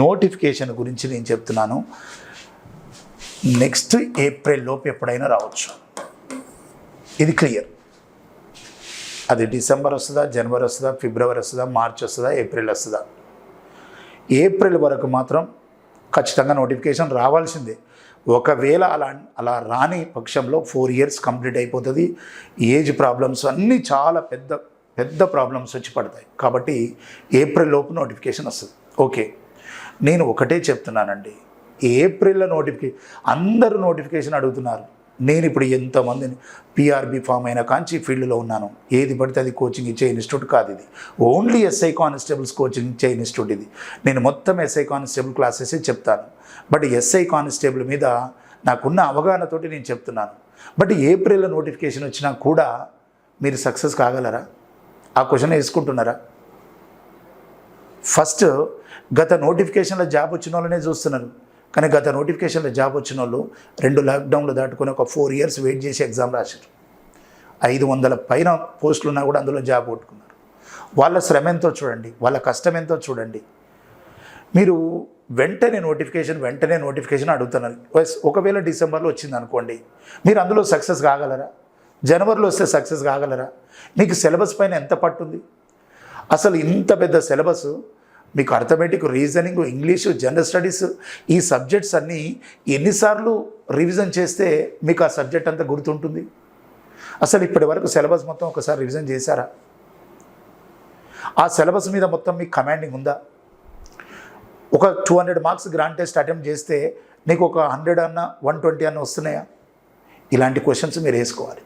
Notification గురించి నేను చెప్తున్నాను. నెక్స్ట్ ఏప్రిల్ లోపు ఎప్పుడైనా రావచ్చు, ఇది క్లియర్. అది డిసెంబర్ వస్తుందా, జనవరి వస్తుందా, ఫిబ్రవరి వస్తుందా, మార్చ్ వస్తుందా, ఏప్రిల్ వస్తుందా? ఏప్రిల్ వరకు మాత్రం ఖచ్చితంగా నోటిఫికేషన్ రావాల్సిందే. ఒకవేళ అలా రాని పక్షంలో 4 years కంప్లీట్ అయిపోతుంది. ఏజ్ ప్రాబ్లమ్స్ అన్నీ చాలా పెద్ద పెద్ద ప్రాబ్లమ్స్ వచ్చి పడతాయి. కాబట్టి ఏప్రిల్ లోపు నోటిఫికేషన్ వస్తుంది. ఓకే, నేను ఒకటే చెప్తున్నానండి, ఏప్రిల్లో అందరూ నోటిఫికేషన్ అడుగుతున్నారు. నేను ఇప్పుడు ఎంతమందిని పిఆర్బి ఫామ్ అయినా కాంచి ఫీల్డ్లో ఉన్నాను. ఏది పడితే అది కోచింగ్ ఇచ్చే ఇన్స్టిట్యూట్ కాదు ఇది. ఓన్లీ ఎస్ఐ కానిస్టేబుల్స్ కోచింగ్ ఇచ్చే ఇన్స్టిట్యూట్ ఇది. నేను మొత్తం ఎస్ఐ కానిస్టేబుల్ క్లాసెస్ చెప్తాను. బట్ ఎస్ఐ కానిస్టేబుల్ మీద నాకున్న అవగాహనతోటి నేను చెప్తున్నాను. బట్ ఏప్రిల్లో నోటిఫికేషన్ వచ్చినా కూడా మీరు సక్సెస్ కాగలరా? ఆ క్వశ్చన్ వేసుకుంటున్నారా? ఫస్ట్ గత నోటిఫికేషన్లో జాబ్ వచ్చిన వాళ్ళనే చూస్తున్నారు. కానీ గత నోటిఫికేషన్లో జాబ్ వచ్చిన వాళ్ళు 2 లాక్డౌన్లు దాటుకొని ఒక 4 years వెయిట్ చేసి ఎగ్జామ్ రాశారు. 500 పైన పోస్టులు ఉన్నా కూడా అందులో జాబ్ కొట్టుకున్నారు. వాళ్ళ శ్రమ ఎంతో చూడండి, వాళ్ళ కష్టం ఎంతో చూడండి. మీరు వెంటనే నోటిఫికేషన్ అడుగుతున్నారు. ఒకవేళ డిసెంబర్లో వచ్చింది అనుకోండి, మీరు అందులో సక్సెస్ కాగలరా? జనవరిలో వస్తే సక్సెస్ కాగలరా? మీకు సిలబస్ పైన ఎంత పట్టుంది? అసలు ఇంత పెద్ద సిలబస్ మీకు arithmetic, reasoning, English, general studies, ఈ సబ్జెక్ట్స్ అన్నీ ఎన్నిసార్లు రివిజన్ చేస్తే మీకు ఆ సబ్జెక్ట్ అంతా గుర్తుంటుంది? అసలు ఇప్పటి వరకు సిలబస్ మొత్తం ఒకసారి రివిజన్ చేశారా? ఆ సిలబస్ మీద మొత్తం మీకు కమాండింగ్ ఉందా? ఒక 200 మార్క్స్ గ్రాండ్ టెస్ట్ అటెంప్ట్ చేస్తే నీకు ఒక 100 అన్న 120 అన్న వస్తున్నాయా? ఇలాంటి క్వశ్చన్స్ మీరు వేసుకోవాలి.